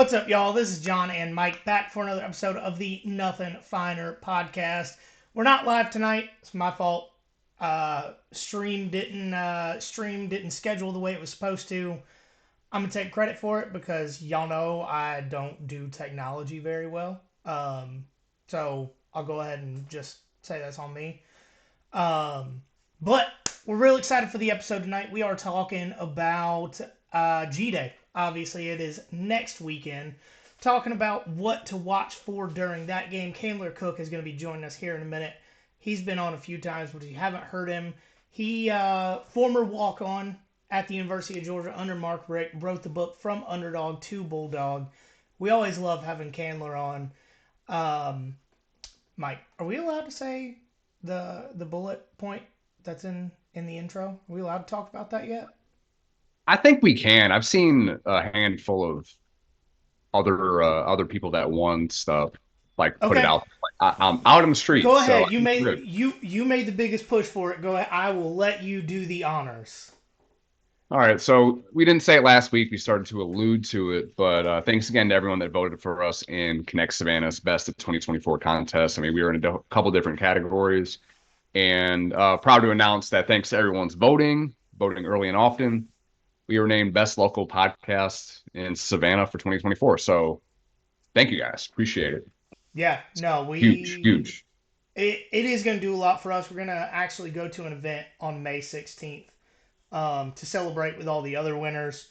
What's up, y'all? This is John and Mike back for another episode of the Nothing Finer podcast. We're not live tonight. It's my fault. Stream didn't schedule the way it was supposed to. I'm gonna take credit for it because y'all know I don't do technology very well. So I'll go ahead and just say that's on me. But we're really excited for the episode tonight. We are talking about G Day. Obviously, it is next weekend. Talking about what to watch for during that game. Candler Cook is going to be joining us here in a minute. He's been on a few times, but if you haven't heard him, he former walk-on at the University of Georgia under Mark Richt, wrote the book From Underdog to Bulldog. We always love having Candler on. Mike, are we allowed to say the bullet point that's in the intro? Are we allowed to talk about that yet? I think we can. I've seen a handful of other people that won stuff like put it Okay, out. I'm out in the go street, so I ahead. You think made we're good. you made the biggest push for it. Go ahead. I will let you do the honors. All right, so we didn't say it last week. We started to allude to it, but thanks again to everyone that voted for us in Connect Savannah's Best of 2024 contest. I mean, we were in a couple different categories, and proud to announce that thanks to everyone's voting early and often, we were named Best Local Podcast in Savannah for 2024. So thank you guys. Appreciate it. Yeah, no, Huge, huge. it is going to do a lot for us. We're going to actually go to an event on May 16th to celebrate with all the other winners.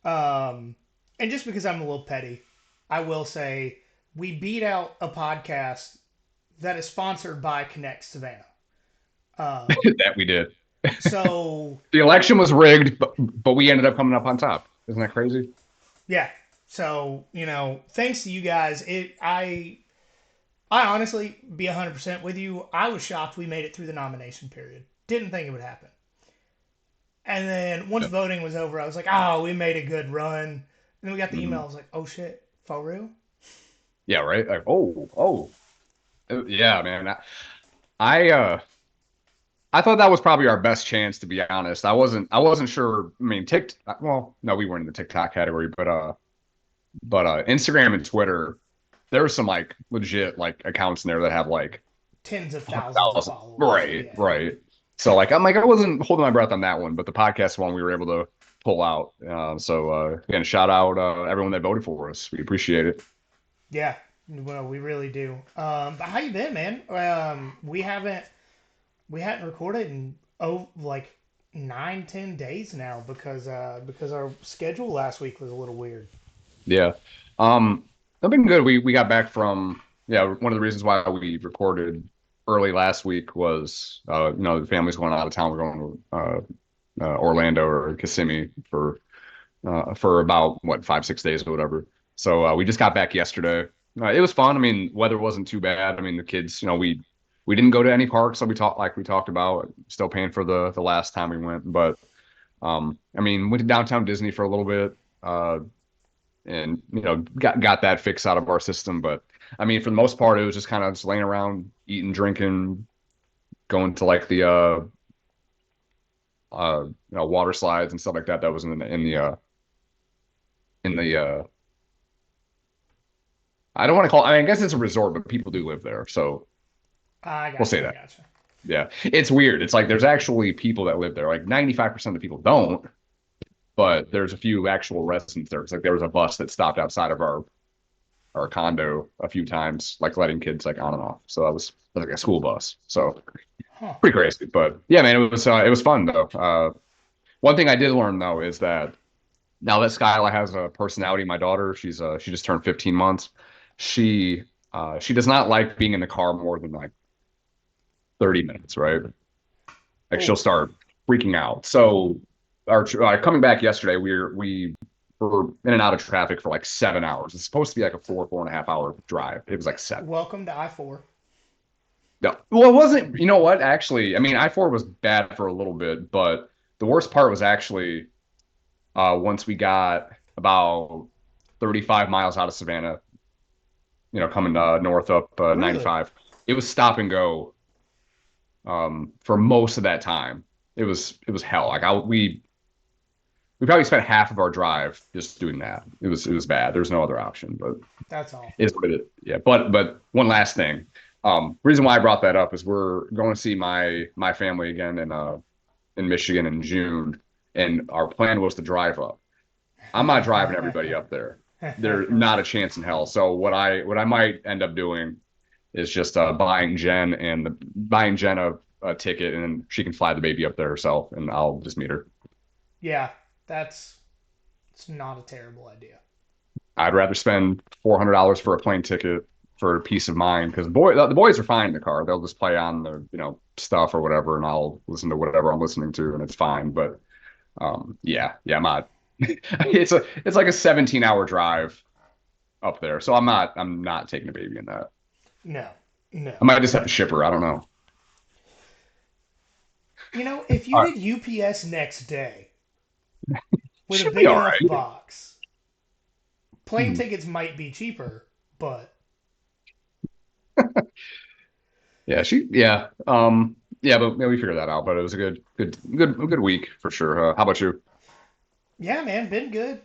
Um, and just because I'm a little petty, I will say we beat out a podcast that is sponsored by Connect Savannah. Um, That we did. so The election was rigged, but we ended up coming up on top. Isn't that crazy? yeah, so thanks to you guys, I honestly be 100% with you. I was shocked we made it through the nomination period. Didn't think it would happen. And then once Yeah. voting was over, I was like, oh, we made a good run. And then we got the email. Mhm. I was like, oh shit, for real? Yeah, right. Like, yeah, man. I I thought that was probably our best chance, to be honest. I wasn't sure. I mean, well, no, we weren't in the TikTok category, but Instagram and Twitter, there's some like legit like accounts in there that have like Tens of thousands of 100,000. followers. Right, Yeah. right. So like I'm like I wasn't holding my breath on that one, but the podcast one we were able to pull out. So again, shout out everyone that voted for us. We appreciate it. Yeah. Well, we really do. But how you been, man? We hadn't recorded in like 9, 10 days now because our schedule last week was a little weird. Yeah. I've been good. We got back from yeah. One of the reasons why we recorded early last week was the family's going out of town. We're going to Orlando or Kissimmee for about what 5 6 days or whatever. So we just got back yesterday. It was fun. I mean, weather wasn't too bad. I mean, the kids, we didn't go to any parks, so we talked about. Still paying for the last time we went, but I mean, went to downtown Disney for a little bit, and got that fix out of our system. But I mean, for the most part, it was just kind of just laying around, eating, drinking, going to like the water slides and stuff like that. That was in the I don't want to call. I guess it's a resort, but people do live there, so I we'll gotcha. say I that. gotcha. Yeah, it's weird. It's like there's actually people that live there. Like 95% of the people don't, but there's a few actual residents there. It's like there was a bus that stopped outside of our condo a few times, like letting kids like on and off. So that was like a school bus. So Huh. pretty crazy. But yeah, man, it was fun though. One thing I did learn though is that now that Skyla has a personality, my daughter, she just turned 15 months. She does not like being in the car more than like 30 minutes, right? Like she'll Oh, start freaking out. So our coming back yesterday, we were in and out of traffic for like 7 hours. It's supposed to be like a 4.5 hour drive. It was like seven. welcome to I-4. No, well, it wasn't. You know what? Actually, I mean, I-4 was bad for a little bit, but the worst part was actually once we got about 35 miles out of Savannah, coming north up Really? 95. It was stop and go for most of that time. It was hell. Like we probably spent half of our drive just doing that. It was bad. There's no other option, but That's awful. it's what it is. Yeah. But one last thing. Reason why I brought that up is we're going to see my family again in Michigan in June, and our plan was to drive up. I'm not driving everybody up there. There's not a chance in hell. So what I might end up doing is just buying Jen a ticket, and then she can fly the baby up there herself, and I'll just meet her. Yeah, that's it's not a terrible idea. I'd rather spend $400 for a plane ticket for peace of mind because the boys are fine in the car. They'll just play on the stuff or whatever, and I'll listen to whatever I'm listening to, and it's fine. But yeah, I'm not. It's like a 17-hour drive up there, so I'm not taking a baby in that. No, no. I might just have to ship her. I don't know. If you All right, did UPS next day with a she'll be big all enough right. box, plane Hmm. tickets might be cheaper, but Yeah, but we figured that out. But it was a good week for sure. How about you? yeah, man, been good.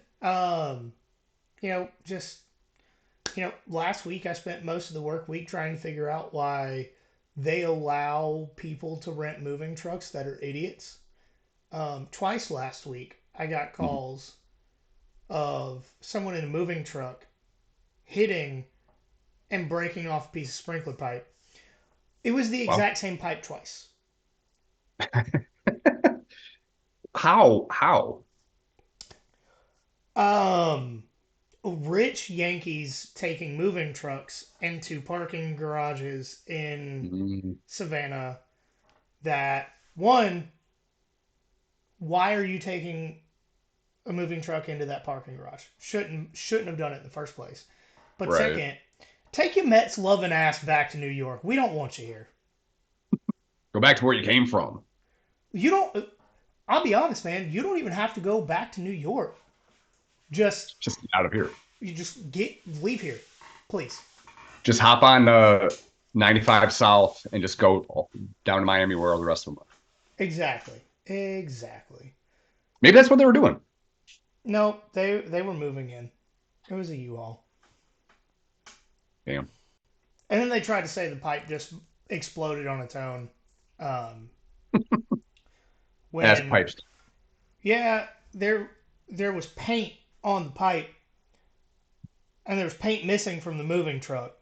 Just last week I spent most of the work week trying to figure out why they allow people to rent moving trucks that are idiots. Twice last week I got Mhm. calls of someone in a moving truck hitting and breaking off a piece of sprinkler pipe. It was the Well, exact same pipe twice. how? Um, Rich Yankees taking moving trucks into parking garages in Mm, Savannah. That one, why are you taking a moving truck into that parking garage? Shouldn't have done it in the first place. But right. second, take your Mets loving ass back to New York. We don't want you here. Go back to where you came from. You don't. I'll be honest, man. You don't even have to go back to New York. Just Just get out of here. you just get leave here, please. Just hop on 95 South and just go down to Miami where all the rest of them are. Exactly. Exactly. Maybe that's what they were doing. No, they were moving in. It was a U-Haul. Damn. And then they tried to say the pipe just exploded on its own. Um, As when pipes. yeah, there was paint on the pipe, and there was paint missing from the moving truck,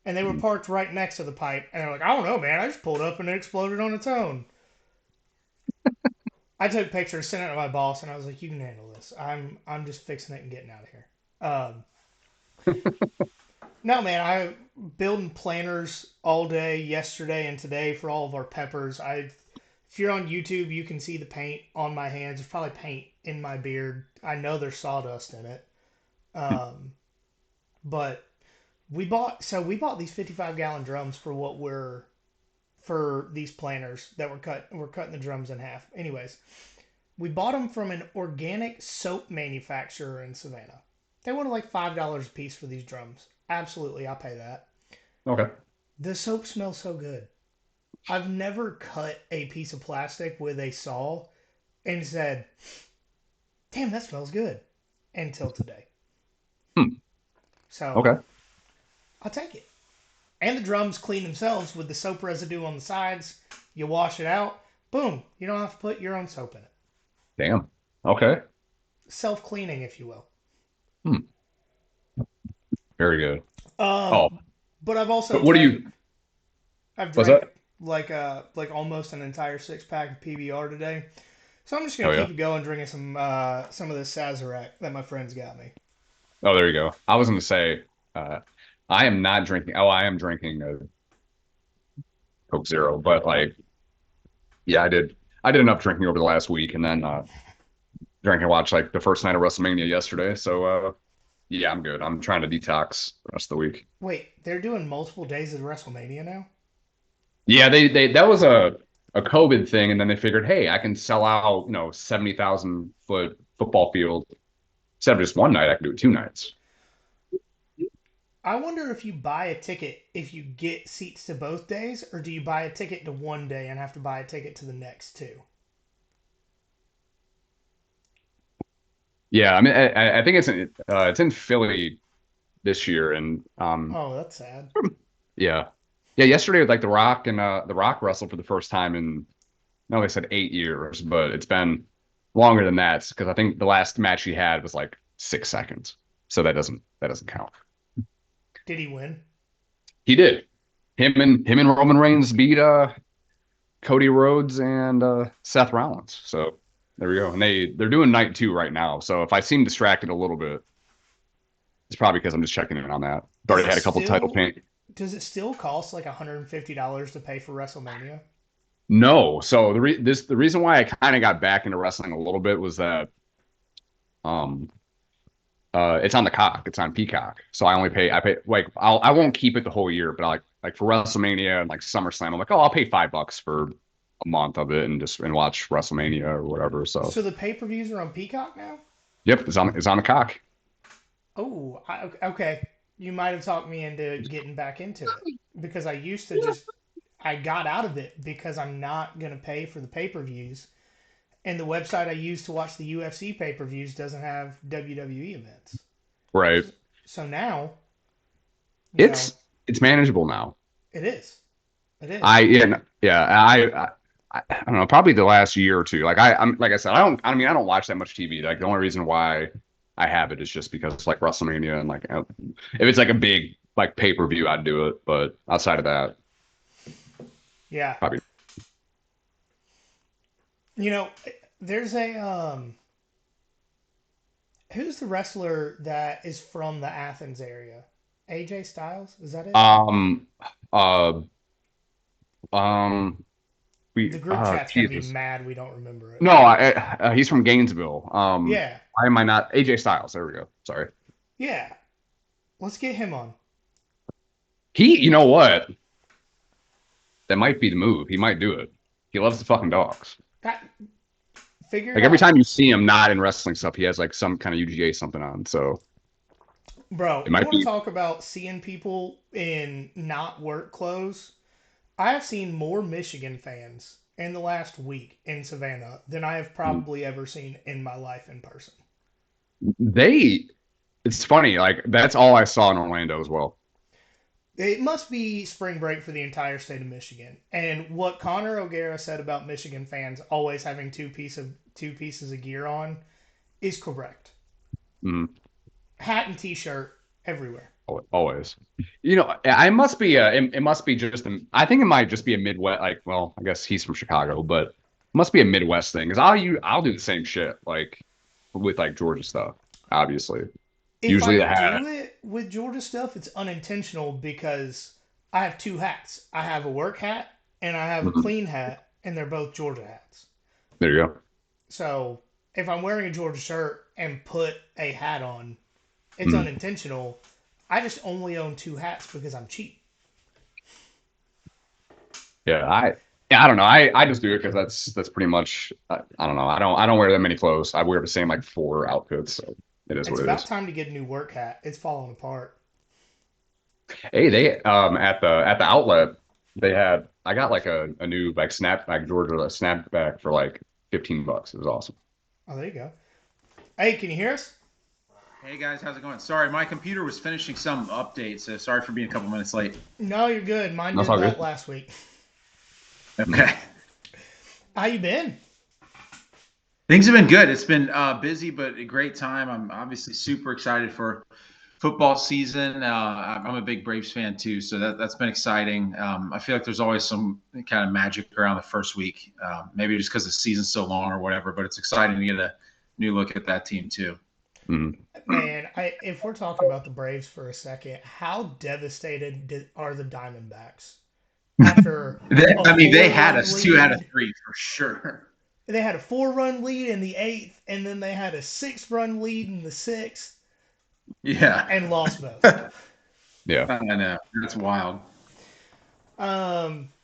and they were Mm. parked right next to the pipe, and they're like, I don't know, man, I just pulled up and it exploded on its own. I took pictures, sent it to my boss, and I was like, you can handle this. I'm just fixing it and getting out of here. No, man, I building planters all day yesterday and today for all of our peppers. If you're on YouTube, you can see the paint on my hands. There's probably paint in my beard. I know there's sawdust in it. Um, but we bought these 55-gallon drums for what we're for these planters that we're cutting the drums in half. Anyways, we bought them from an organic soap manufacturer in Savannah. They wanted like $5 a piece for these drums. Absolutely, I'll pay that. Okay. The soap smells so good. I've never cut a piece of plastic with a saw and said, "Damn, that smells good," until today. Hmm. So Okay. I'll take it. And the drums clean themselves with the soap residue on the sides. You wash it out. Boom. You don't have to put your own soap in it. Damn. Okay. Self cleaning, if you will. Hmm. Very good. Um, Oh, but but what do you? I've What's drank that? like almost an entire 6 pack of PBR today. So I'm just gonna Oh yeah. keep it going, drinking some of this Sazerac that my friends got me. Oh, there you go. I was going to say, uh, I am not drinking. Oh, I am drinking a Coke Zero, but like, yeah, I did enough drinking over the last week, and then drank and watched like the first night of WrestleMania yesterday. So yeah, I'm good. I'm trying to detox the rest of the week. Wait, they're doing multiple days of WrestleMania now? Yeah, they that was a COVID thing, and then they figured, hey, I can sell out 70,000 foot football field instead of just one night. I can do it 2 nights. I wonder if you buy a ticket if you get seats to both days, or do you buy a ticket to one day and have to buy a ticket to the next two? Yeah, I mean, I think it's in Philly this year, and Oh, that's sad. yeah, yeah. Yesterday, like The Rock wrestled for the first time in no, they said 8 years, but it's been longer than that because I think the last match he had was like 6 seconds, so that doesn't count. Did he win? He did. Him and Roman Reigns beat Cody Rhodes and Seth Rollins. So there we go. And they're doing night two right now. So if I seem distracted a little bit, it's probably because I'm just checking in on that. Is Already it had a couple title still? paint. Does it still cost like $150 to pay for WrestleMania? No. So the reason why I kind of got back into wrestling a little bit was that um it's on the cock. It's on Peacock. So I pay like I won't keep it the whole year, but like for WrestleMania and like SummerSlam, I'm like, oh, I'll pay $5 for a month of it and just watch WrestleMania or whatever. So So the pay-per-views are on Peacock now? yep, it's on the cock. Oh, okay. You might have talked me into getting back into it because I used to just I got out of it because I'm not gonna pay for the pay-per-views, and the website I use to watch the UFC pay-per-views doesn't have WWE events. Right. So now, you know, It's it's manageable now. it is. It I is. yeah, yeah, I don't know, probably the last year or two. I'm like I said, I mean I don't watch that much TV. Like the only reason why I have it is just because like WrestleMania and like if it's like a big like pay-per-view, I'd do it. But outside of that, Yeah. probably You know, there's a who's the wrestler that is from the Athens area? AJ Styles? Is that it? um uh um The group chat's gonna be Jesus. mad we don't remember it. No, he's from Gainesville. Yeah. Why am I not AJ Styles? There we go. Sorry. Yeah. Let's get him on. You know what? That might be the move. He might do it. He loves the fucking dogs. That figure it Like every out. time you see him not in wrestling stuff, he has like some kind of UGA something on. So Bro, it you might want to be. talk about seeing people in not work clothes? I have seen more Michigan fans in the last week in Savannah than I have probably ever seen in my life in person. They. It's funny. Like that's all I saw in Orlando as well. It must be spring break for the entire state of Michigan. And what Connor O'Gara said about Michigan fans always having two pieces of gear on is correct. Mm, Hat and t-shirt everywhere. always. You know, I must be. It must be just. I think it might just be a Midwest. Like, well, I guess he's from Chicago, but it must be a Midwest thing. Because I'll do the same shit. Like with like Georgia stuff. Obviously, If I usually the hat. do it with Georgia stuff, it's unintentional because I have two hats. I have a work hat and I have a Mhm. clean hat, and they're both Georgia hats. There you go. So if I'm wearing a Georgia shirt and put a hat on, it's Mhm. unintentional. I just only own two hats because I'm cheap. Yeah, I don't know. I just do it because that's pretty much. I don't know. I don't wear that many clothes. I wear the same like four outfits. So it is It's what it about is. time to get a new work hat. It's falling apart. Hey, they at the outlet they had. I got like a new like snapback Georgia snapback for like $15. It was awesome. Oh, there you go. Hey, can you hear us? Hey guys, how's it going? Sorry, my computer was finishing some update, so sorry for being a couple minutes late. No, you're good. Mine That's did all that good. last week. Mhm. Okay. How you been? Things have been good. It's been busy, but a great time. I'm obviously super excited for football season. I'm a big Braves fan too, so that's been exciting. I feel like there's always some kind of magic around the first week, maybe just because the season's so long or whatever. But it's exciting to get a new look at that team too. Mhm. Man, if we're talking about the Braves for a second, how devastated are the Diamondbacks after a I mean, they had four-run us 2 out of lead? 3 for sure. They had a four-run lead in the eighth, and then they had a six-run lead in the sixth, Yeah, and lost both. I Yeah. know that's wild.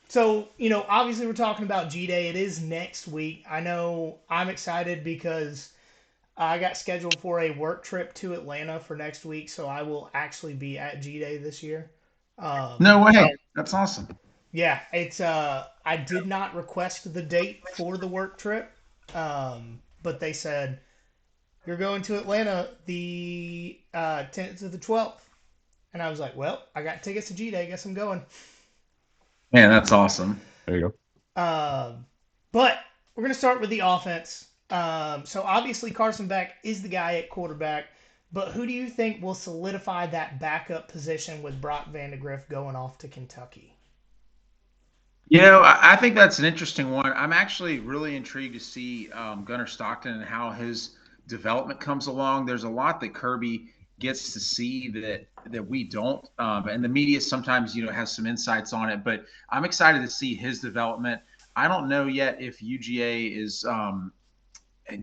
So obviously we're talking about G Day. It is next week. I know I'm excited because I got scheduled for a work trip to Atlanta for next week, so I will actually be at G Day this year. No So way. That's awesome. yeah, it's I did not request the date for the work trip, but they said you're going to Atlanta the 10th to the 12th. And I was like, well, I got tickets to G Day. Guess I'm going. Man, that's awesome. There you go. But we're going to start with the offense. So obviously Carson Beck is the guy at quarterback, but who do you think will solidify that backup position with Brock Vandegrift going off to Kentucky? I think that's an interesting one. I'm actually really intrigued to see Gunnar Stockton and how his development comes along. There's a lot that Kirby gets to see that we don't, and the media sometimes has some insights on it. But I'm excited to see his development. I don't know yet if UGA is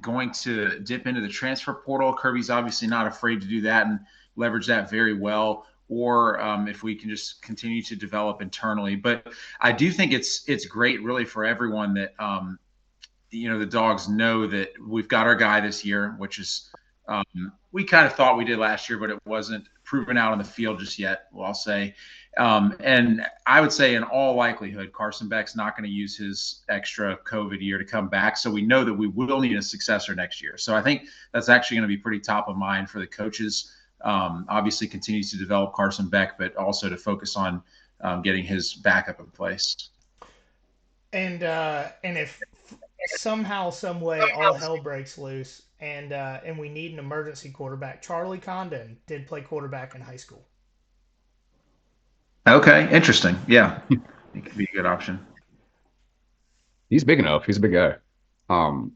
going to dip into the transfer portal. Kirby's obviously not afraid to do that and leverage that very well, or if we can just continue to develop internally. But I do think it's great, really, for everyone that the Dogs know that we've got our guy this year, which is we kind of thought we did last year, but it wasn't proven out on the field just yet. Well, I'll say. And I would say in all likelihood, Carson Beck's not going to use his extra COVID year to come back. So we know that we will need a successor next year. So I think that's actually going to be pretty top of mind for the coaches. Obviously continues to develop Carson Beck, but also to focus on getting his backup in place. And if somehow, some way, all hell breaks loose, and we need an emergency quarterback, Charlie Condon did play quarterback in high school. Okay, interesting. Yeah, it could be a good option. He's big enough. He's a big guy. Um,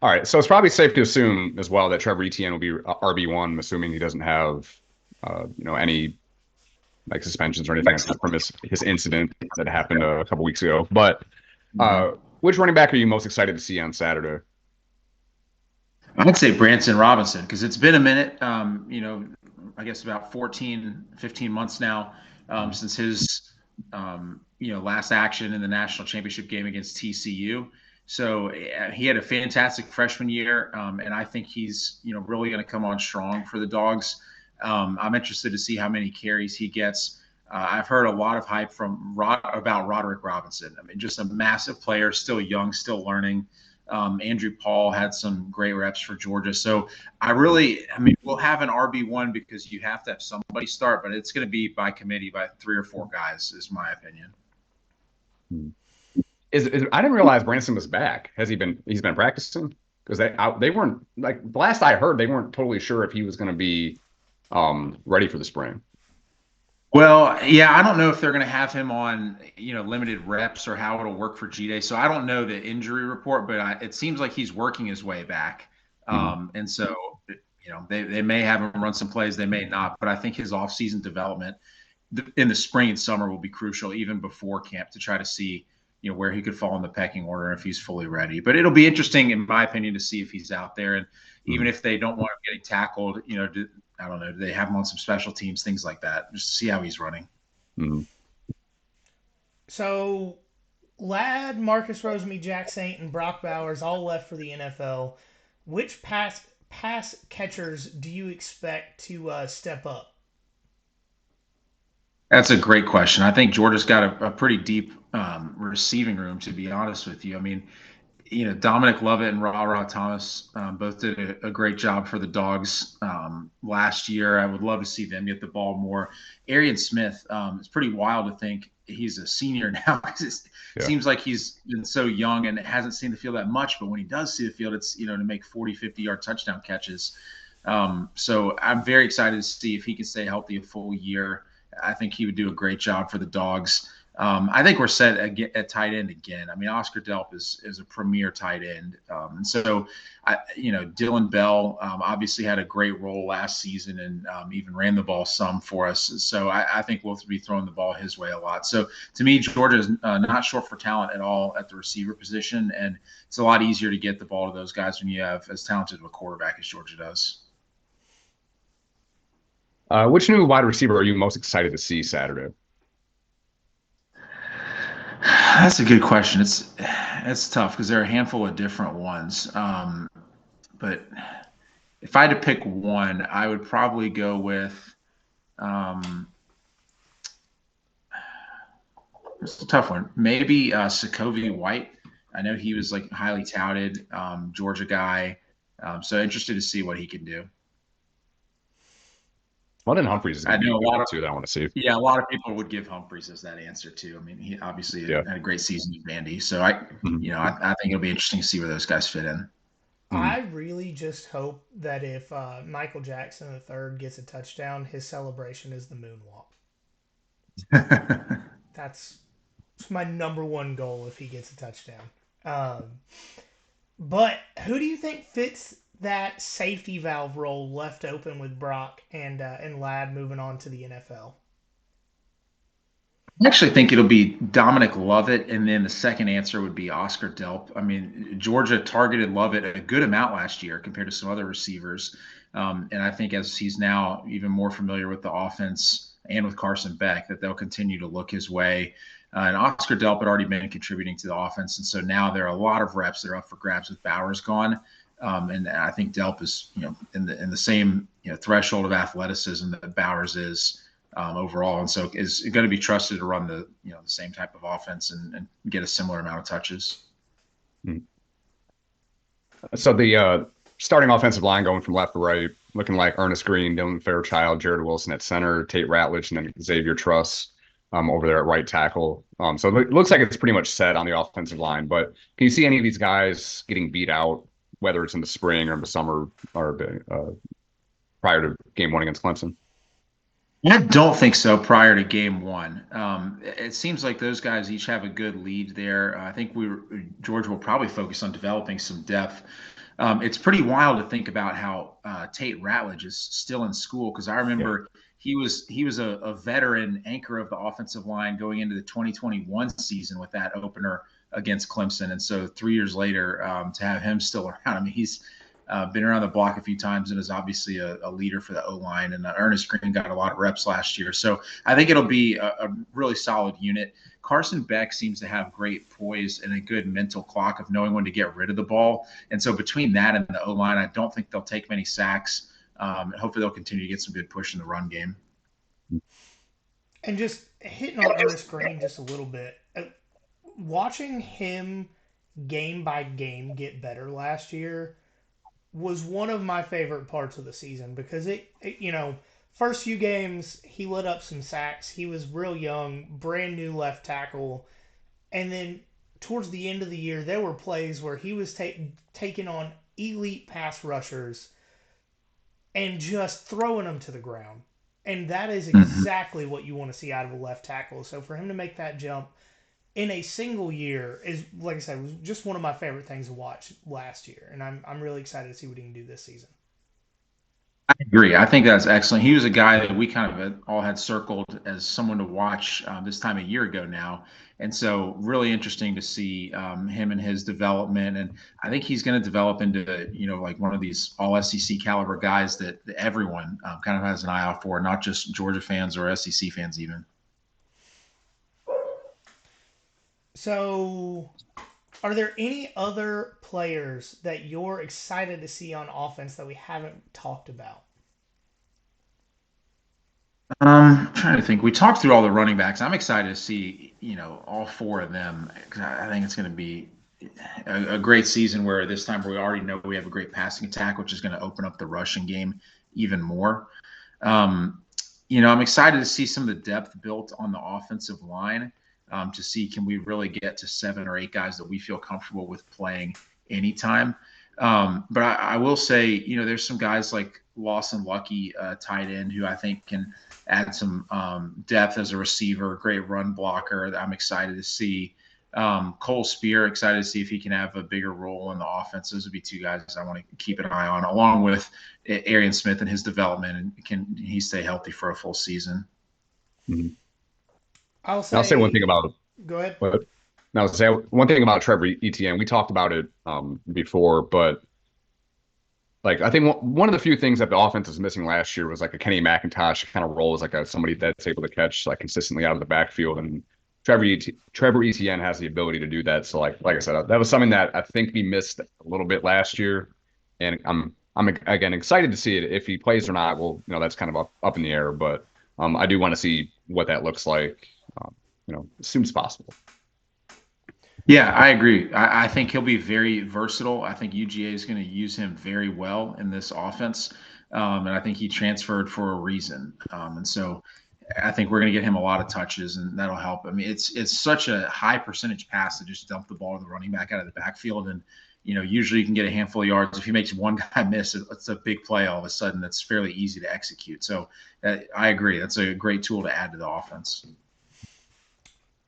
all right, so it's probably safe to assume as well that Trevor Etienne will be RB1, assuming he doesn't have, any like suspensions or anything like that from his incident that happened a couple weeks ago. But Mhm. which running back are you most excited to see on Saturday? I'd say Branson Robinson because it's been a minute. I guess about 14, 15 months now since his last action in the national championship game against TCU. So he had a fantastic freshman year, and I think he's really going to come on strong for the Dogs. I'm interested to see how many carries he gets. I've heard a lot of hype from about Roderick Robinson. I mean, just a massive player, still young, still learning. Andrew Paul had some great reps for Georgia. So we'll have an RB1 because you have to have somebody start, but it's going to be by committee by 3 or 4 guys, is my opinion. I didn't realize Branson was back. He's been practicing? Because they weren't, like, the last I heard, they weren't totally sure if he was going to be ready for the spring. Well, yeah, I don't know if they're going to have him on, limited reps or how it'll work for G-Day. So I don't know the injury report, but it seems like he's working his way back. Mhm. And so, they may have him run some plays, they may not. But I think his offseason development in the spring and summer will be crucial, even before camp, to try to see, where he could fall in the pecking order if he's fully ready. But it'll be interesting, in my opinion, to see if he's out there. And even Mhm. if they don't want him getting tackled, I don't know. Do they have him on some special teams, things like that, just to see how he's running? Mhm. So Ladd, Marcus Rosemy, Jack Saint, and Brock Bowers all left for the NFL. Which pass catchers do you expect to step up? That's a great question. I think Georgia's got a pretty deep receiving room, to be honest with you. I mean, Dominic Lovett and Ra Thomas both did a great job for the Dogs last year. I would love to see them get the ball more. Arian Smith, it's pretty wild to think he's a senior now. It Yeah. seems like he's been so young and hasn't seen the field that much. But when he does see the field, it's, to make 40, 50-yard touchdown catches. So I'm very excited to see if he can stay healthy a full year. I think he would do a great job for the Dogs. I think we're set at tight end again. I mean, Oscar Delp is a premier tight end, and so Dylan Bell obviously had a great role last season and even ran the ball some for us. So I think we'll be throwing the ball his way a lot. So to me, Georgia is not short for talent at all at the receiver position, and it's a lot easier to get the ball to those guys when you have as talented of a quarterback as Georgia does. Which new wide receiver are you most excited to see Saturday? That's a good question. It's tough because there are a handful of different ones. But if I had to pick one, I would probably go with it's a tough one. Maybe Sokovia White. I know he was like highly touted, Georgia guy. So interested to see what he can do. London Humphreys is I going to be know a a good lot one of too that I want to see. Yeah, a lot of people would give Humphreys as that answer too. I mean, he obviously Yeah. had a great season with Vandy, so Mhm. I think it'll be interesting to see where those guys fit in. Mhm. I really just hope that if Michael Jackson III gets a touchdown, his celebration is the moonwalk. That's my number one goal if he gets a touchdown. Um, but who do you think fits that safety valve role left open with Brock and Ladd moving on to the NFL? I actually think it'll be Dominic Lovett, and then the second answer would be Oscar Delp. I mean, Georgia targeted Lovett a good amount last year compared to some other receivers, and I think as he's now even more familiar with the offense and with Carson Beck, that they'll continue to look his way. And Oscar Delp had already been contributing to the offense, and so now there are a lot of reps that are up for grabs with Bowers gone. And I think Delp is, in the same threshold of athleticism that Bowers is overall, and so is going to be trusted to run the same type of offense and get a similar amount of touches. Mhm. So the starting offensive line going from left to right, looking like Ernest Green, Dylan Fairchild, Jared Wilson at center, Tate Ratledge, and then Xavier Truss over there at right tackle. So it looks like it's pretty much set on the offensive line. But can you see any of these guys getting beat out, whether it's in the spring or in the summer or prior to game one against Clemson? I don't think so prior to game one. It seems like those guys each have a good lead there. I think Georgia will probably focus on developing some depth. It's pretty wild to think about how Tate Ratledge is still in school, because I Yeah. remember he was a veteran anchor of the offensive line going into the 2021 season with that opener against Clemson, and so 3 years later, to have him still around, I mean, he's been around the block a few times and is obviously a leader for the O line. And Ernest Green got a lot of reps last year, so I think it'll be a really solid unit. Carson Beck seems to have great poise and a good mental clock of knowing when to get rid of the ball. And so between that and the O line, I don't think they'll take many sacks. Hopefully, they'll continue to get some good push in the run game. And just hitting on Ernest Green just a little bit, watching him game by game get better last year was one of my favorite parts of the season because first few games he lit up some sacks. He was real young, brand new left tackle, and then towards the end of the year there were plays where he was taking on elite pass rushers and just throwing them to the ground. And that is Mm-hmm. exactly what you want to see out of a left tackle. So for him to make that jump in a single year is, like I said, was just one of my favorite things to watch last year, and I'm really excited to see what he can do this season. I agree. I think that's excellent. He was a guy that we kind of all had circled as someone to watch this time a year ago now. And so, really interesting to see him and his development. And I think he's going to develop into, like one of these all SEC caliber guys that everyone kind of has an eye out for, not just Georgia fans or SEC fans, even. So, are there any other players that you're excited to see on offense that we haven't talked about? I'm trying to think. We talked through all the running backs. I'm excited to see, all four of them. 'Cause I think it's going to be a great season where this time we already know we have a great passing attack, which is going to open up the rushing game even more. Um, I'm excited to see some of the depth built on the offensive line, to see can we really get to 7 or 8 guys that we feel comfortable with playing anytime. But I will say, there's some guys like Lawson Lucky, tight end, who I think can add some depth as a receiver, great run blocker that I'm excited to see. Cole Spear, excited to see if he can have a bigger role in the offense. Those would be two guys I want to keep an eye on, along with Arian Smith and his development, and can he stay healthy for a full season? Mhm. I'll I'll say one thing say, about go ahead. what. Now, say one thing about Trevor Etienne. We talked about it before, but like I think one of the few things that the offense was missing last year was like a Kenny McIntosh kind of role as like somebody that's able to catch like consistently out of the backfield, and Trevor Etienne has the ability to do that. So like I said, that was something that I think we missed a little bit last year, and I'm again excited to see it. If he plays or not, well, that's kind of up in the air, but I do want to see what that looks like, as soon as possible. Yeah, I agree. I think he'll be very versatile. I think UGA is going to use him very well in this offense. And I think he transferred for a reason. And so I think we're going to get him a lot of touches, and that'll help. I mean, it's such a high percentage pass to just dump the ball to the running back out of the backfield, and usually you can get a handful of yards. If he makes one guy miss, it's a big play all of a sudden. That's fairly easy to execute. So I agree. That's a great tool to add to the offense.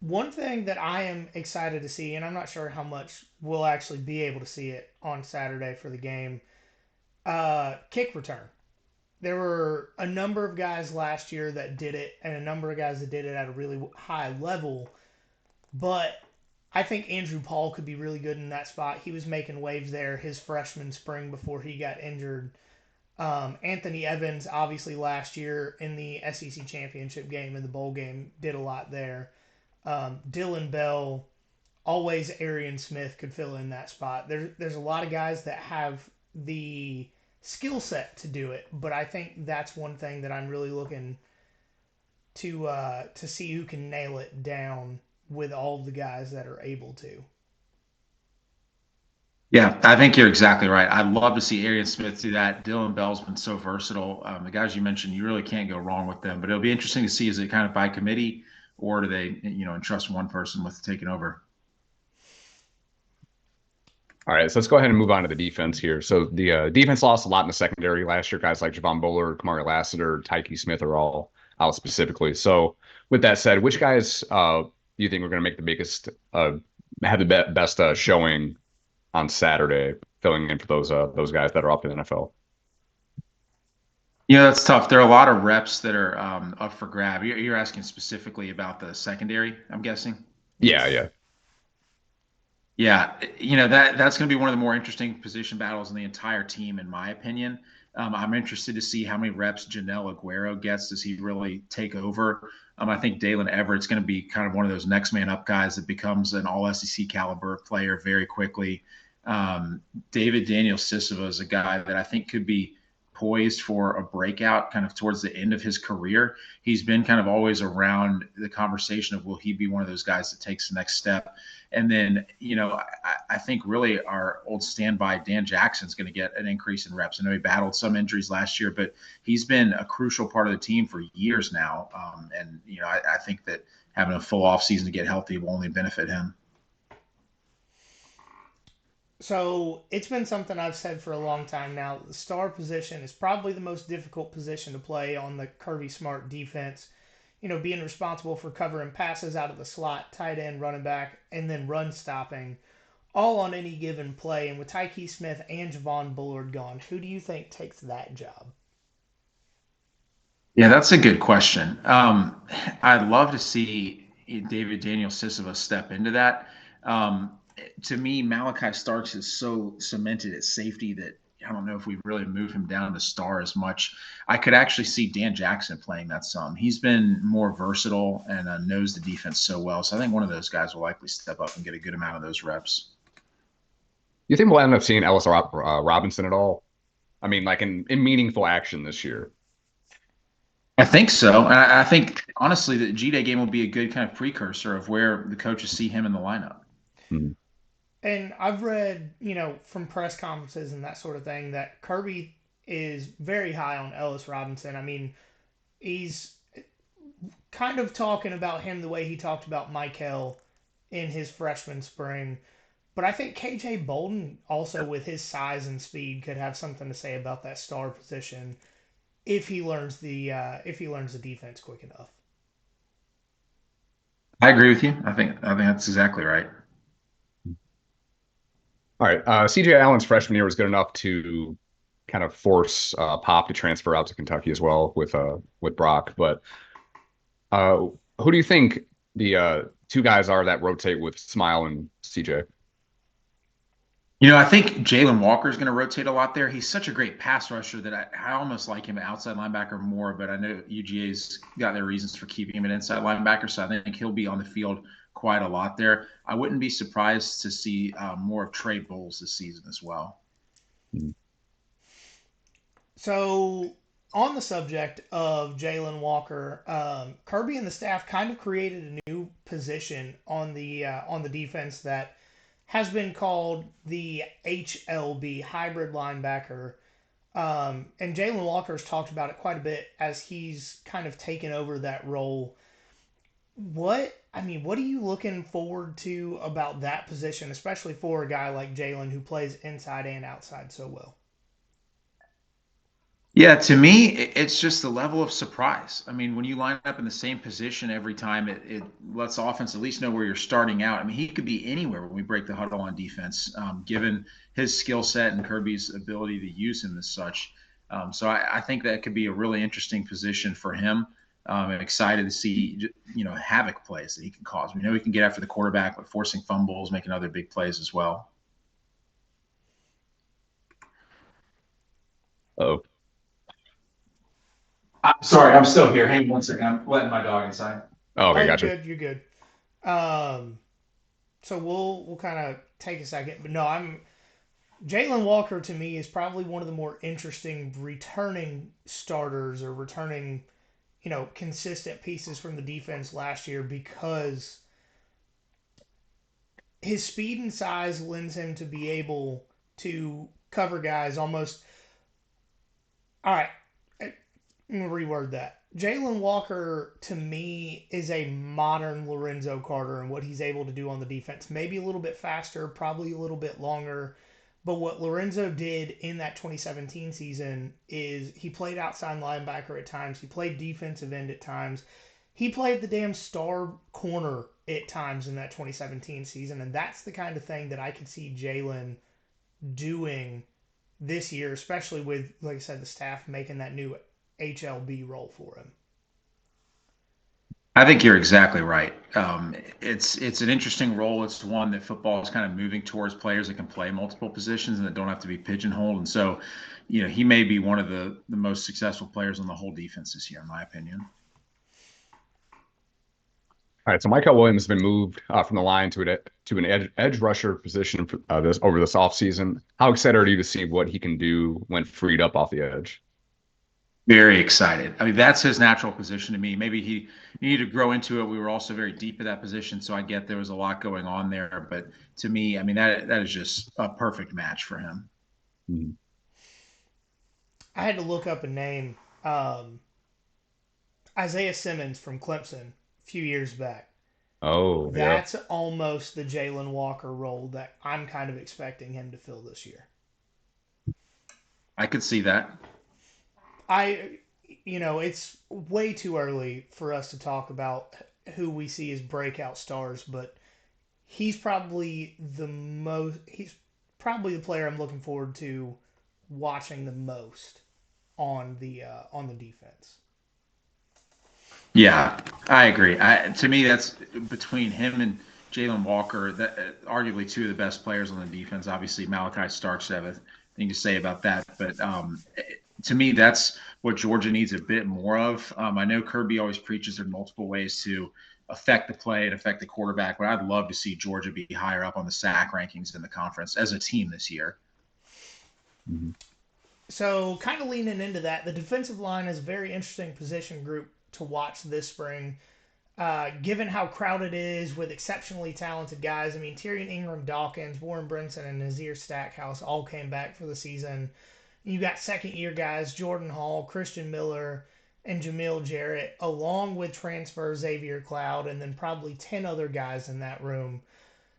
One thing that I am excited to see, and I'm not sure how much we'll actually be able to see it on Saturday for the game, kick return. There were a number of guys last year that did it, and a number of guys that did it at a really high level. But I think Andrew Paul could be really good in that spot. He was making waves there his freshman spring before he got injured. Anthony Evans, obviously last year in the SEC championship game and the bowl game, did a lot there. Dylan Bell, always Arian Smith could fill in that spot. There's a lot of guys that have the skill set to do it, but I think that's one thing that I'm really looking to see who can nail it down with all of the guys that are able to. Yeah, I think you're exactly right. I'd love to see Arian Smith do that. Dylan Bell's been so versatile. The guys you mentioned, you really can't go wrong with them. But it'll be interesting to see, is it kind of by committee, or do they, entrust one person with taking over? All right, so let's go ahead and move on to the defense here. So the defense lost a lot in the secondary last year. Guys like Javon Bullard, Kamari Lassiter, Tyke Smith are all out specifically. So with that said, which guys do you think are going to make the biggest, have the best showing on Saturday, filling in for those guys that are up in the NFL? That's tough. There are a lot of reps that are up for grab. You're asking specifically about the secondary, I'm guessing. Yeah, Yes. yeah. Yeah, that's going to be one of the more interesting position battles in the entire team, in my opinion. I'm interested to see how many reps Janelle Aguero gets. Does he really take over? I think Dalen Everett's going to be kind of one of those next man up guys that becomes an All SEC caliber player very quickly. David Daniel Sisova is a guy that I think could be poised for a breakout kind of towards the end of his career. He's been kind of always around the conversation of, will he be one of those guys that takes the next step? And then, I think really our old standby Dan Jackson's going to get an increase in reps. I know he battled some injuries last year, but he's been a crucial part of the team for years now. And I think that having a full off season to get healthy will only benefit him. So it's been something I've said for a long time now. The star position is probably the most difficult position to play on the Kirby Smart defense. Being responsible for covering passes out of the slot, tight end, running back, and then run stopping, all on any given play. And with Tyke Smith and Javon Bullard gone, who do you think takes that job? Yeah, that's a good question. I'd love to see David Daniel Sisova step into that. To me, Malachi Starks is so cemented at safety that I don't know if we really move him down to star as much. I could actually see Dan Jackson playing that some. He's been more versatile and knows the defense so well. So I think one of those guys will likely step up and get a good amount of those reps. You think we'll end up seeing Ellis Robinson at all? I mean, like in meaningful action this year. I think so. And I think, honestly, the G Day game will be a good kind of precursor of where the coaches see him in the lineup. Hmm. And I've read, from press conferences and that sort of thing, that Kirby is very high on Ellis Robinson. I mean, he's kind of talking about him the way he talked about Michael in his freshman spring. But I think KJ Bolden also, with his size and speed, could have something to say about that star position if he learns the defense quick enough. I agree with you. I think that's exactly right. All right. CJ Allen's freshman year was good enough to kind of force Pop to transfer out to Kentucky as well with Brock. But who do you think the two guys are that rotate with Smile and CJ? I think Jalen Walker is going to rotate a lot there. He's such a great pass rusher that I almost like him at outside linebacker more, but I know UGA's got their reasons for keeping him an inside linebacker, so I think he'll be on the field quite a lot there. I wouldn't be surprised to see more of Trey Bowles this season as well. Hmm. So on the subject of Jalen Walker, Kirby and the staff kind of created a new position on the defense that has been called the HLB, hybrid linebacker. And Jalen Walker's talked about it quite a bit as he's kind of taken over that role. What are you looking forward to about that position, especially for a guy like Jalen who plays inside and outside so well? Yeah, to me, it's just the level of surprise. I mean, when you line up in the same position every time, it lets offense at least know where you're starting out. I mean, he could be anywhere when we break the huddle on defense, given his skill set and Kirby's ability to use him as such. So I think that could be a really interesting position for him. I'm excited to see, havoc plays that he can cause. We know he can get after the quarterback, but forcing fumbles, making other big plays as well. Oh, Sorry, I'm still here. Hang on one second. I'm letting my dog inside. oh, Oh, okay, you're gotcha. good. You're good. Um, so we'll kind of take a second, but no, I'm Jalen Walker to me is probably one of the more interesting returning starters or returning, consistent pieces from the defense last year because his speed and size lends him to be able to cover guys almost. All right, let me reword that. Jalen Walker to me is a modern Lorenzo Carter and what he's able to do on the defense. Maybe a little bit faster, probably a little bit longer. But what Lorenzo did in that 2017 season is he played outside linebacker at times. He played defensive end at times. He played the damn star corner at times in that 2017 season. And that's the kind of thing that I could see Jalen doing this year, especially with, like I said, the staff making that new HLB role for him. I think you're exactly right. It's an interesting role. It's one that football is kind of moving towards players that can play multiple positions and that don't have to be pigeonholed. And so, he may be one of the most successful players on the whole defense this year, in my opinion. All right, so Michael Williams has been moved from the line to an edge rusher position for, this offseason. How excited are you to see what he can do when freed up off the edge? Very excited. I mean, that's his natural position to me. Maybe he needed to grow into it. We were also very deep at that position, so I get there was a lot going on there. But to me, I mean, that is just a perfect match for him. Mhm. I had to look up a name. Um, Isaiah Simmons from Clemson a few years back. Oh, yeah. That's almost the Jalen Walker role that I'm kind of expecting him to fill this year. I could see that. I, it's way too early for us to talk about who we see as breakout stars, but he's probably the player I'm looking forward to watching the most on the defense. Yeah, I agree. To me, that's between him and Jalen Walker, that arguably two of the best players on the defense. Obviously, Malachi Starks have a thing to say about that, but to me, that's what Georgia needs a bit more of. I know Kirby always preaches there are multiple ways to affect the play and affect the quarterback, but I'd love to see Georgia be higher up on the sack rankings in the conference as a team this year. Mhm. So, kind of leaning into that, the defensive line is a very interesting position group to watch this spring. Given how crowded it is with exceptionally talented guys, I mean, Tyrion Ingram Dawkins, Warren Brinson, and Nazir Stackhouse all came back for the season. You got second year guys, Jordan Hall, Christian Miller, and Jamil Jarrett, along with transfer Xavier Cloud, and then probably 10 other guys in that room.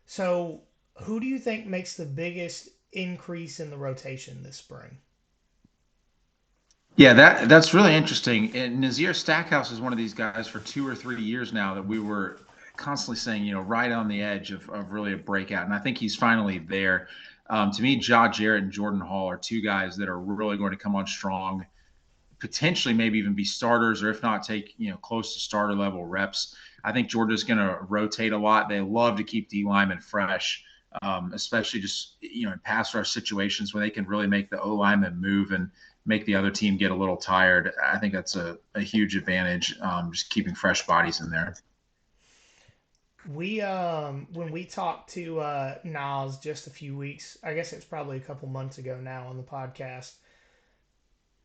So, who do you think makes the biggest increase in the rotation this spring? Yeah, that's really interesting. And Nazir Stackhouse is one of these guys for 2 or 3 years now that we were constantly saying, right on the edge of really a breakout. And I think he's finally there. To me, Jarrett and Jordan Hall are two guys that are really going to come on strong, potentially maybe even be starters, or if not, take close to starter level reps. I think Georgia's going to rotate a lot. They love to keep D linemen fresh, especially just in pass rush situations where they can really make the O lineman move and make the other team get a little tired. I think that's a huge advantage. Just keeping fresh bodies in there. We when we talked to Nas just a few weeks, I guess it's probably a couple months ago now on the podcast.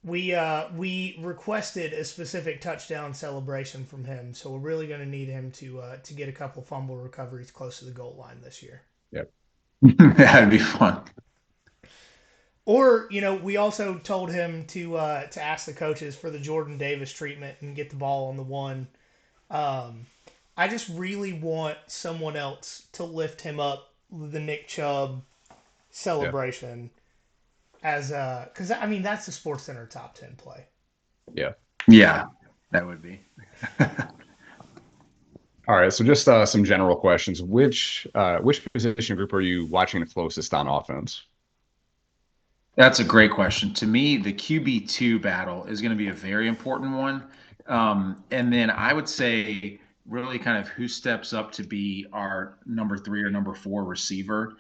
We requested a specific touchdown celebration from him, so we're really going to need him to get a couple fumble recoveries close to the goal line this year. Yeah. That'd be fun. Or we also told him to ask the coaches for the Jordan Davis treatment and get the ball on the one. Um, I just really want someone else to lift him up the Nick Chubb Yeah. celebration as because I mean that's the Sports Center top 10 play. Yeah. Yeah, that would be. All right. So just some general questions. Which position group are you watching the closest on offense? That's a great question. To me, the QB2 battle is going to be a very important one. And then I would say, really, kind of who steps up to be our number 3 or number 4 receiver.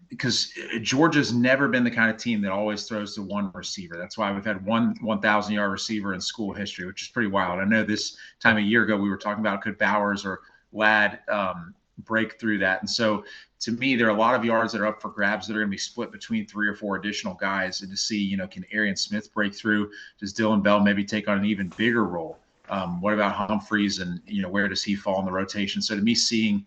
Because Georgia's never been the kind of team that always throws to one receiver. That's why we've had one 1,000-yard receiver in school history, which is pretty wild. I know this time a year ago we were talking about could Bowers or Ladd break through that. And so to me, there are a lot of yards that are up for grabs that are going to be split between 3 or 4 additional guys. And to see, can Arian Smith break through? Does Dylan Bell maybe take on an even bigger role? What about Humphreys, and where does he fall in the rotation? So to me, seeing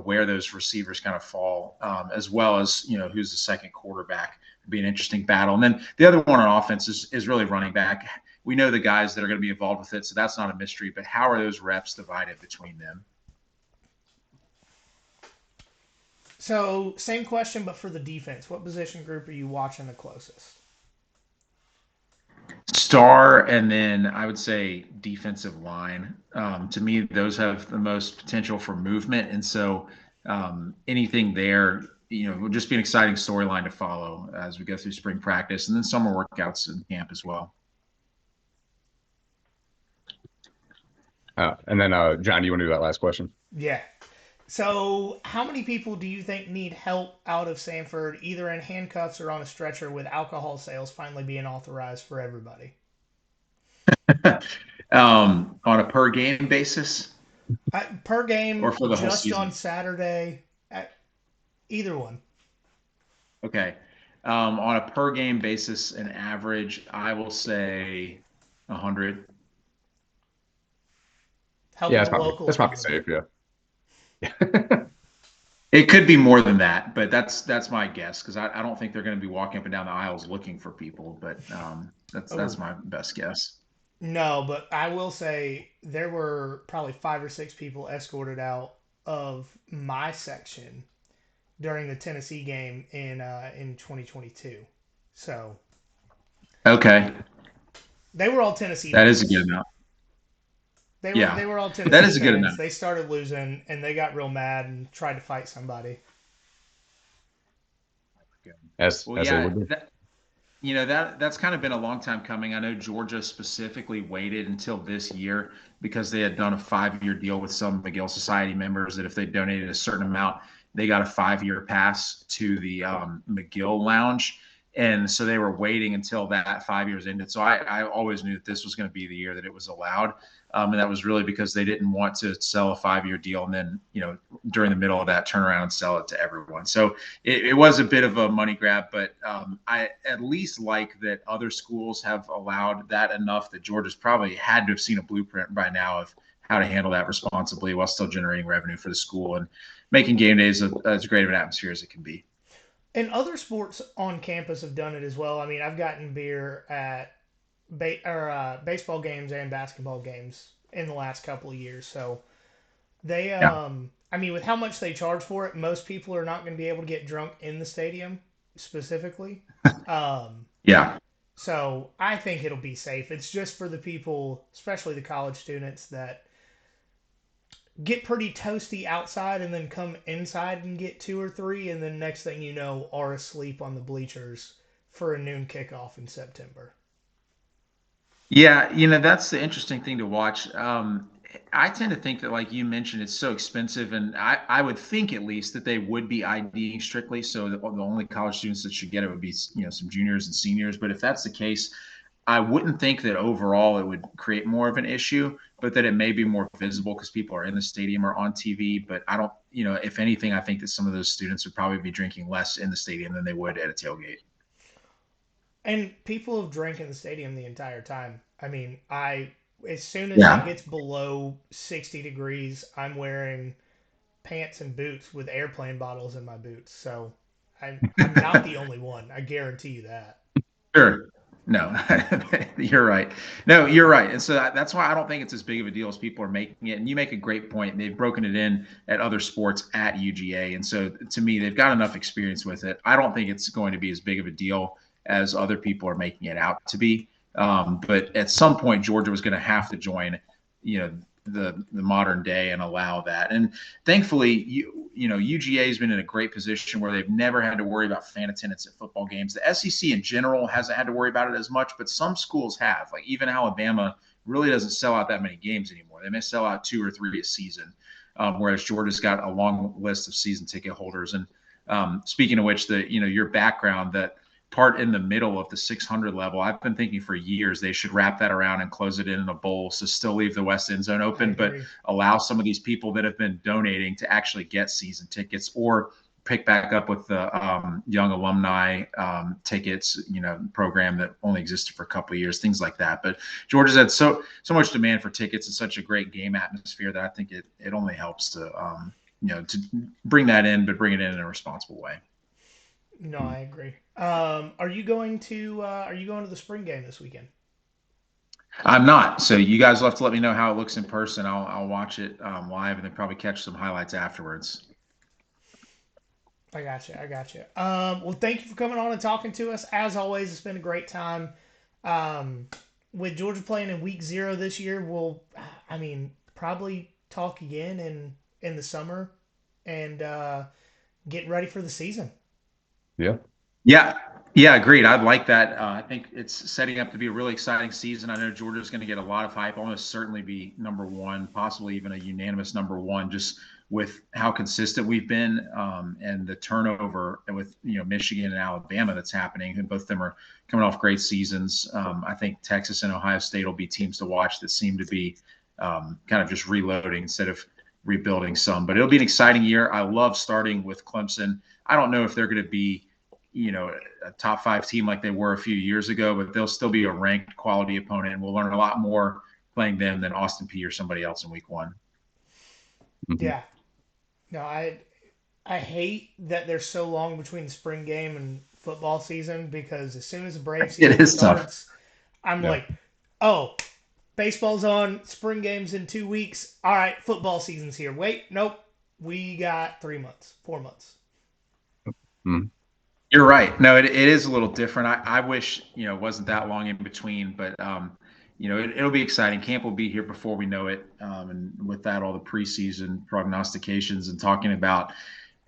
where those receivers kind of fall, as well as who's the second quarterback, would be an interesting battle. And then the other one on offense is really running back. We know the guys that are going to be involved with it, so that's not a mystery. But how are those reps divided between them? So same question, but for the defense, what position group are you watching the closest? Star, and then I would say defensive line. To me, those have the most potential for movement, and so anything there, will just be an exciting storyline to follow as we go through spring practice and then summer workouts in camp as well. And then, John, do you want to do that last question? Yeah. So, how many people do you think need help out of Sanford, either in handcuffs or on a stretcher, with alcohol sales finally being authorized for everybody? On a per game basis Per or game, for the whole just on season? Saturday, either one. Okay. On a per game basis, an average, I will say 100. Helping Yeah, the local that's probably economy. safe. Yeah. It could be more than that, but that's my guess, because I don't think they're going to be walking up and down the aisles looking for people. But that's Oh, my best guess. no, but I will say there were probably 5 or 6 people escorted out of my section during the Tennessee game in 2022. So Okay, they were all Tennessee that is a good fans. amount. They Yeah, were all that Tennessee is a good fans. amount. They started losing and they got real mad and tried to fight somebody. As Well, they yeah, would be. that's kind of been a long time coming. I know Georgia specifically waited until this year because they had done a 5-year deal with some McGill Society members that if they donated a certain amount, they got a 5-year pass to the McGill Lounge. And so they were waiting until that 5 years ended. So I always knew that this was going to be the year that it was allowed. And that was really because they didn't want to sell a 5-year deal and then, during the middle of that, turn around and sell it to everyone. So it was a bit of a money grab, but I at least like that other schools have allowed that enough that Georgia's probably had to have seen a blueprint by now of how to handle that responsibly while still generating revenue for the school and making game days as great of an atmosphere as it can be. And other sports on campus have done it as well. I mean, I've gotten beer at baseball games and basketball games in the last couple of years. So Yeah. I mean, with how much they charge for it, most people are not going to be able to get drunk in the stadium specifically. Um, Yeah. so I think it'll be safe. It's just for the people, especially the college students, that get pretty toasty outside and then come inside and get 2 or 3, and then next thing you know, are asleep on the bleachers for a noon kickoff in September. Yeah, that's the interesting thing to watch. I tend to think that, like you mentioned, it's so expensive, and I would think at least that they would be IDing strictly, so the only college students that should get it would be, some juniors and seniors. But if that's the case, I wouldn't think that overall it would create more of an issue, but that it may be more visible because people are in the stadium or on TV. But I don't, if anything, I think that some of those students would probably be drinking less in the stadium than they would at a tailgate. And people have drank in the stadium the entire time. I mean, I as soon as it Yeah, gets below 60 degrees, I'm wearing pants and boots with airplane bottles in my boots. So I'm not the only one. I guarantee you that. sure. No, you're right. No, you're right. And so that's why I don't think it's as big of a deal as people are making it. And you make a great point. They've broken it in at other sports at UGA. And so to me, they've got enough experience with it. I don't think it's going to be as big of a deal as other people are making it out to be. But at some point, Georgia was going to have to join, you know, the modern day and allow that. And thankfully, UGA has been in a great position where they've never had to worry about fan attendance at football games. The SEC in general hasn't had to worry about it as much, but some schools have. Like even Alabama really doesn't sell out that many games anymore. They may sell out 2 or 3 a season, whereas Georgia's got a long list of season ticket holders. And speaking of which, your background, that part in the middle of the 600 level, I've been thinking for years they should wrap that around and close it in a bowl, so still leave the west end zone I open, but agree. allow some of these people that have been donating to actually get season tickets, or pick back up with the young alumni tickets, program that only existed for a couple of years, things like that. But Georgia's had so much demand for tickets and such a great game atmosphere that I think it only helps to bring that in, but bring it in a responsible way. No, I agree. Are you going to the spring game this weekend? I'm not. So you guys will have to let me know how it looks in person. I'll watch it live and then probably catch some highlights afterwards. I got you. I got you. Well, thank you for coming on and talking to us. As always, it's been a great time. Um, with Georgia playing in week 0 this year, I mean, probably talk again in the summer and get ready for the season. Yeah. Yeah, yeah, agreed. I'd like that. I think it's setting up to be a really exciting season. I know Georgia's going to get a lot of hype, almost certainly be number one, possibly even a unanimous number one, just with how consistent we've been, and the turnover with Michigan and Alabama that's happening. And both of them are coming off great seasons. I think Texas and Ohio State will be teams to watch that seem to be kind of just reloading instead of rebuilding some. But it'll be an exciting year. I love starting with Clemson. I don't know if they're going to be a top 5 team like they were a few years ago, but they'll still be a ranked quality opponent. And we'll learn a lot more playing them than Austin P or somebody else in week 1. Hmm. Yeah. No, I hate that there's so long between the spring game and football season because as soon as the Brave It season is tough. starts, I'm Yeah. like, oh, baseball's on, spring games in 2 weeks. All right, football season's here. Wait, nope. We got 3 months, 4 months. Hmm. You're right. No, it is a little different. I wish, it wasn't that long in between, but, it'll be exciting. Camp will be here before we know it. And with that, all the preseason prognostications and talking about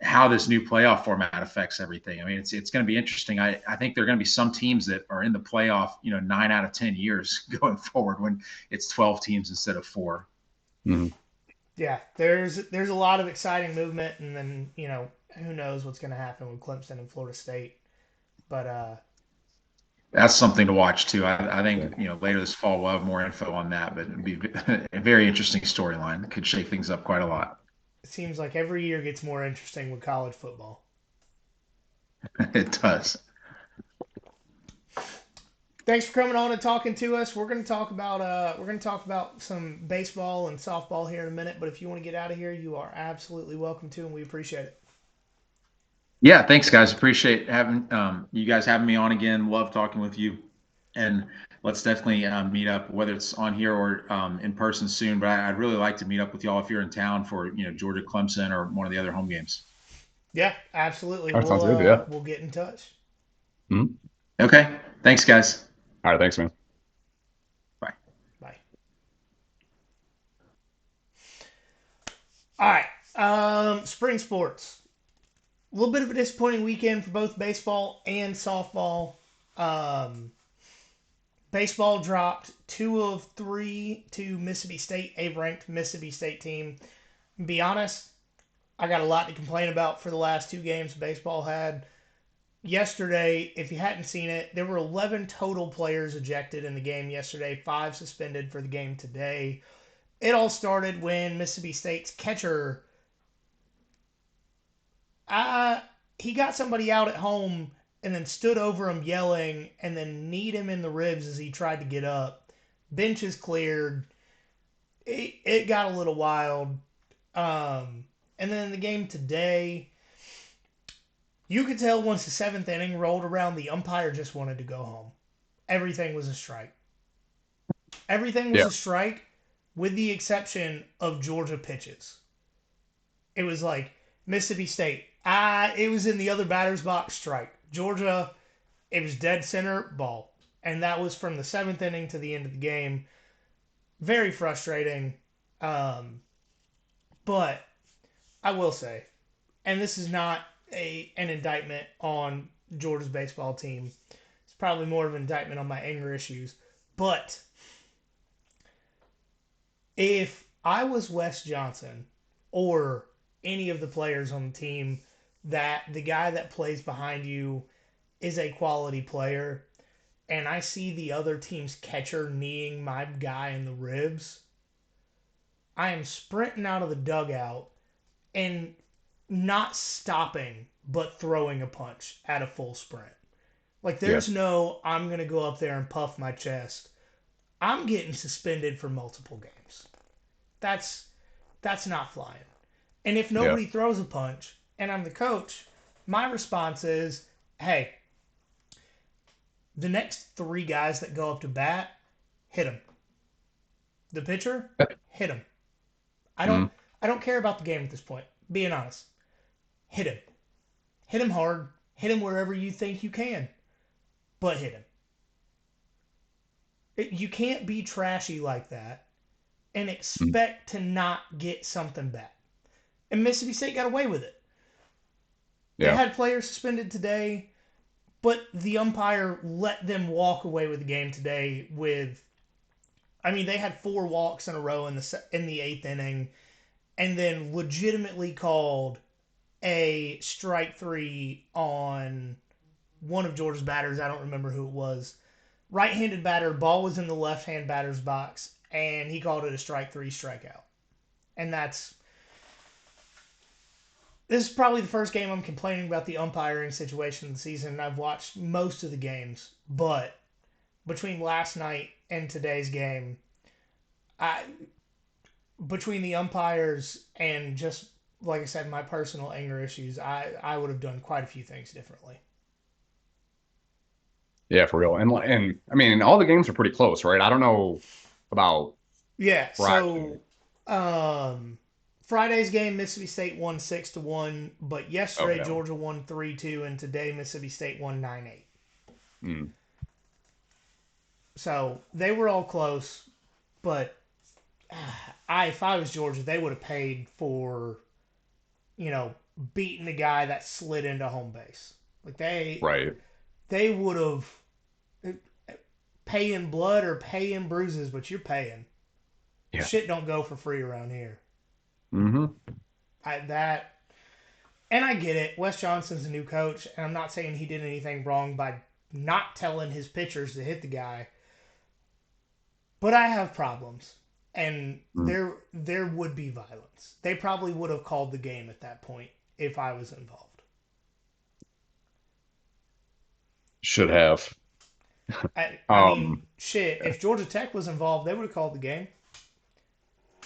how this new playoff format affects everything. I mean, it's going to be interesting. I think there are going to be some teams that are in the playoff, 9 out of 10 years going forward when it's 12 teams instead of 4. Hmm. Yeah, there's a lot of exciting movement, and then who knows what's going to happen with Clemson and Florida State. But That's something to watch too. I Yeah. think later this fall we'll have more info on that, but it'd be a very interesting storyline that could shake things up quite a lot. it seems like every year gets more interesting with college football. It does. Thanks for coming on and talking to us. We're going to talk about some baseball and softball here in a minute, but if you want to get out of here, you are absolutely welcome to, and we appreciate it. Yeah, thanks guys. Appreciate having you guys having me on again. Love talking with you, and let's definitely meet up, whether it's on here or in person soon. But I'd really like to meet up with y'all if you're in town for Georgia Clemson or one of the other home games. Yeah, absolutely. All right, We'll sounds good. uh Yeah. we'll get in touch. Mhm. Okay, thanks guys. All right. Thanks, man. Bye. Bye. All right. Spring sports. A little bit of a disappointing weekend for both baseball and softball. Um, Baseball dropped 2 of 3 to Mississippi State, a ranked Mississippi State team. Be honest, I got a lot to complain about for the last 2 games baseball had. Yesterday, if you hadn't seen it, there were 11 total players ejected in the game yesterday, 5 suspended for the game today. It all started when Mississippi State's catcher, uh, he got somebody out at home and then stood over him yelling, and then kneed him in the ribs as he tried to get up. Benches cleared. It got a little wild. And then in the game today, you could tell once the seventh inning rolled around, the umpire just wanted to go home. Everything was a strike. Everything was Yeah. a strike, with the exception of Georgia pitches. It was like Mississippi State. It was in the other batter's box, strike. Georgia, it was dead center, ball. And that was from the seventh inning to the end of the game. Very frustrating. Um, but I will say, and this is not an indictment on Georgia's baseball team. It's probably more of an indictment on my anger issues. But if I was Wes Johnson or any of the players on the team, that the guy that plays behind you is a quality player, and I see the other team's catcher kneeing my guy in the ribs, I am sprinting out of the dugout and not stopping but throwing a punch at a full sprint. Like Yeah. there's no I'm gonna go up there and puff my chest. I'm getting suspended for multiple games. That's that's not flying. And if Yeah. nobody throws a punch and I'm the coach, my response is, hey, the next three guys that go up to bat, hit them. The pitcher, hit him. I don't Mm, I don't care about the game at this point. Being honest, hit him. Hit him hard. Hit him wherever you think you can, but hit him. You can't be trashy like that and mm. expect to not get something back. And Mississippi State got away with it. They Yeah. had players suspended today, but the umpire let them walk away with the game today. I mean, they had four walks in a row in the eighth inning, and then legitimately called a strike three on one of Georgia's batters. I don't remember who it was. Right-handed batter, ball was in the left-hand batter's box, and he called it a strike three strikeout. And this is probably the first game I'm complaining about the umpiring situation of the season, and I've watched most of the games. But between last night and today's game, I between the umpires and just like I said, my personal anger issues, I would have done quite a few things differently. Yeah, for real. And I mean, all the games are pretty close, right? I don't know about Yeah, Friday. so um, Friday's game, Mississippi State won 6-1, but yesterday Okay. Georgia won 3-2, and today Mississippi State won 9-8. Mm, So they were all close, but if I was Georgia, they would have paid for beating the guy that slid into home base. Like right. they would have pay in blood or pay in bruises, but you're paying. Yeah. Shit don't go for free around here. Hmm. That and I get it. Wes Johnson's a new coach, and I'm not saying he did anything wrong by not telling his pitchers to hit the guy, but I have problems, and Mm. there would be violence. They probably would have called the game at that point if I was involved. Should have. I mean, Um, shit. If Georgia Tech was involved, they would have called the game,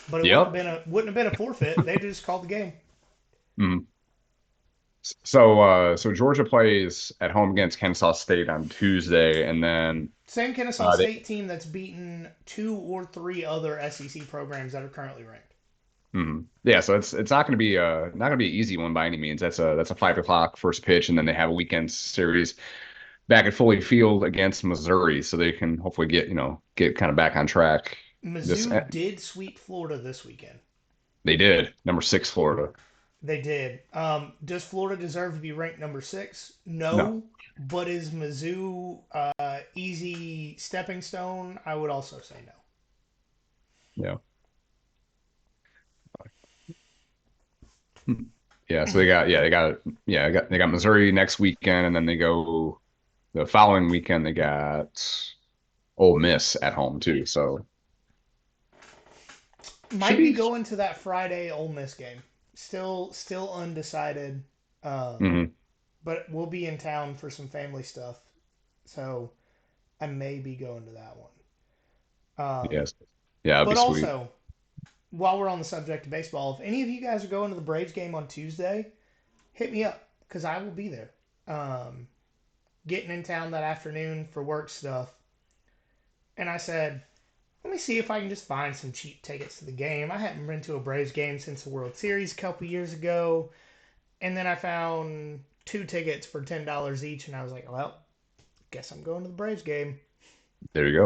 but it yep. wouldn't have been a forfeit. They just called the game. Mm. So Georgia plays at home against Kansas State on Tuesday, and then Same Kennesaw they State team that's beaten two or three other SEC programs that are currently ranked. yeah, so it's not gonna be an easy one by any means. That's a 5 o'clock first pitch, and then they have a weekend series back at Foley Field against Missouri, so they can hopefully get kind of back on track. This Mizzou did sweep Florida this weekend. They did number 6 Florida. They did. Does Florida deserve to be ranked number six? No, No. But is Mizzou easy stepping stone? I would also say no. yeah. Hmm. Yeah, so they got Missouri next weekend, and then they go the following weekend. They got Ole Miss at home too, so should Might be be. going to that Friday Ole Miss game. Still undecided. Um, Mhm. but we'll be in town for some family stuff, so I may be going to that one. Yes. Yeah, that'd be But sweet. also, while we're on the subject of baseball, if any of you guys are going to the Braves game on Tuesday, hit me up because I will be there. Um, Getting in town that afternoon for work stuff, and I said, let me see if I can just find some cheap tickets to the game. I hadn't been to a Braves game since the World Series a couple years ago, and then I found two tickets for $10 each, and I was like, well, guess I'm going to the Braves game. There you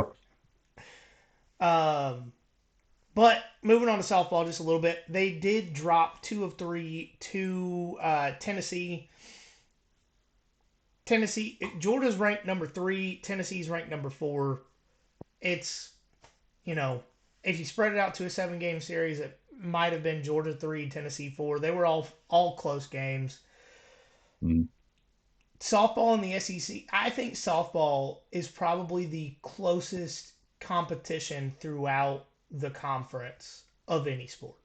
go. Um, but moving on to softball just a little bit, they did drop two of three to Tennessee. Georgia's ranked number three. Tennessee's ranked number four. It's, you know, if you spread it out to a 7 game series, it might have been Georgia three, Tennessee four. They were all close games. Mm. Softball in the SEC, I think softball is probably the closest competition throughout the conference of any sport.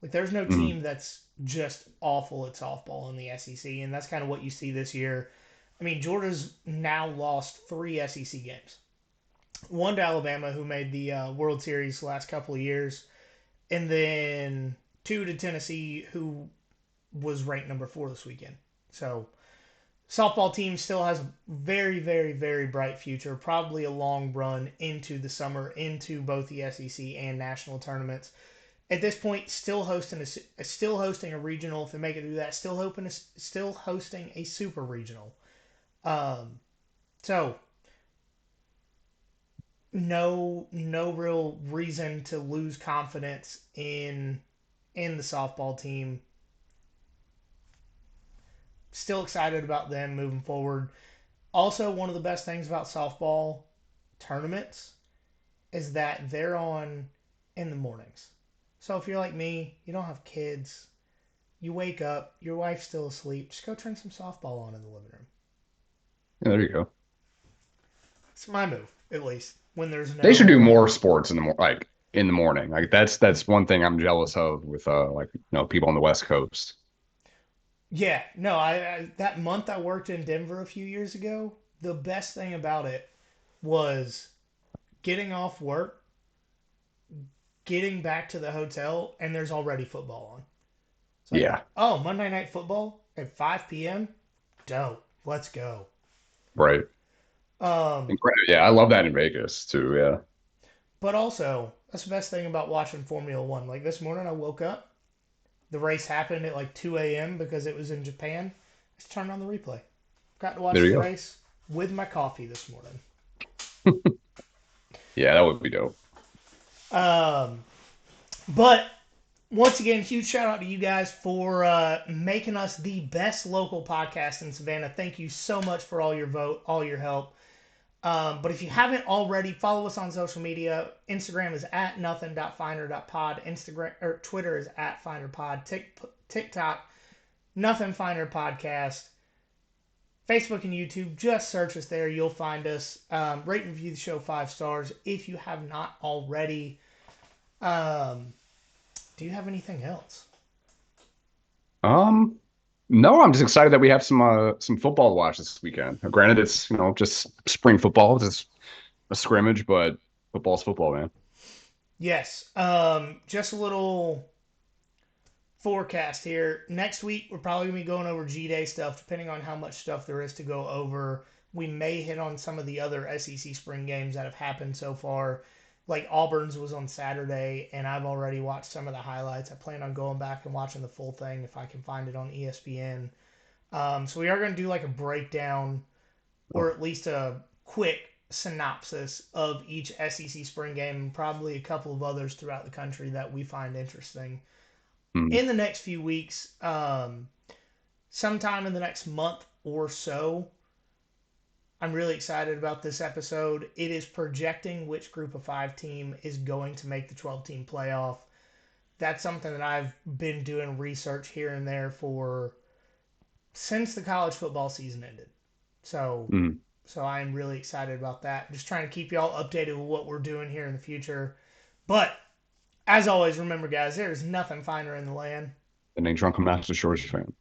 Like, there's no Mm. team that's just awful at softball in the SEC, and that's kind of what you see this year. I mean, Georgia's now lost three SEC games. One to Alabama, who made the World Series the last couple of years, and then two to Tennessee, who was ranked number four this weekend. So softball team still has a very, very, very bright future. Probably a long run into the summer, into both the SEC and national tournaments. At this point, still hosting a regional. If they make it through that, still hosting a super regional. Um, so no real reason to lose confidence in the softball team. Still excited about them moving forward. Also, one of the best things about softball tournaments is that they're on in the mornings. So if you're like me, you don't have kids, you wake up, your wife's still asleep, just go turn some softball on in the living room. Yeah, there you go. It's my move, at least, when there's They should do no more sports in the like in the morning. Like that's one thing I'm jealous of with like people on the West Coast. yeah, no, I that month I worked in Denver a few years ago, the best thing about it was getting off work, getting back to the hotel, and there's already football on. It's like, Yeah, oh, Monday Night Football at 5 p.m. Dope. Let's go. right. Um, Incredible. Yeah, I love that in Vegas too. Yeah. but also, that's the best thing about watching Formula One. Like this morning, I woke up, the race happened at like 2 a.m. because it was in Japan. Just turned on the replay. Got to There watch you the go. race with my coffee this morning. Yeah, that would be dope. Um, but once again, huge shout out to you guys for making us the best local podcast in Savannah. Thank you so much for all your vote, all your help. But if you haven't already, follow us on social media. Instagram is at nothing.finder.pod. Instagram or Twitter is at finderpod. TikTok, Nothing Finder Podcast. Facebook and YouTube, just search us there. You'll find us. Rate and review the show 5 stars if you have not already. Um, do you have anything else? Um, no, I'm just excited that we have some football to watch this weekend. Granted, it's just spring football, just a scrimmage, but football's football, man. Yes. Just a little forecast here. Next week, we're probably going to be going over G Day stuff, depending on how much stuff there is to go over. We may hit on some of the other SEC spring games that have happened so far. Like Auburn's was on Saturday, and I've already watched some of the highlights. I plan on going back and watching the full thing if I can find it on ESPN. So we are going to do like a breakdown Oh, or at least a quick synopsis of each SEC spring game and probably a couple of others throughout the country that we find interesting mm, in the next few weeks. Sometime in the next month or so. I'm really excited about this episode. It is projecting which group of five team is going to make the 12 team playoff. That's something that I've been doing research here and there for since the college football season ended. So mm. so I'm really excited about that. Just trying to keep y'all updated with what we're doing here in the future. But as always, remember guys, there is nothing finer in the land. And a drunken master Georgia fan.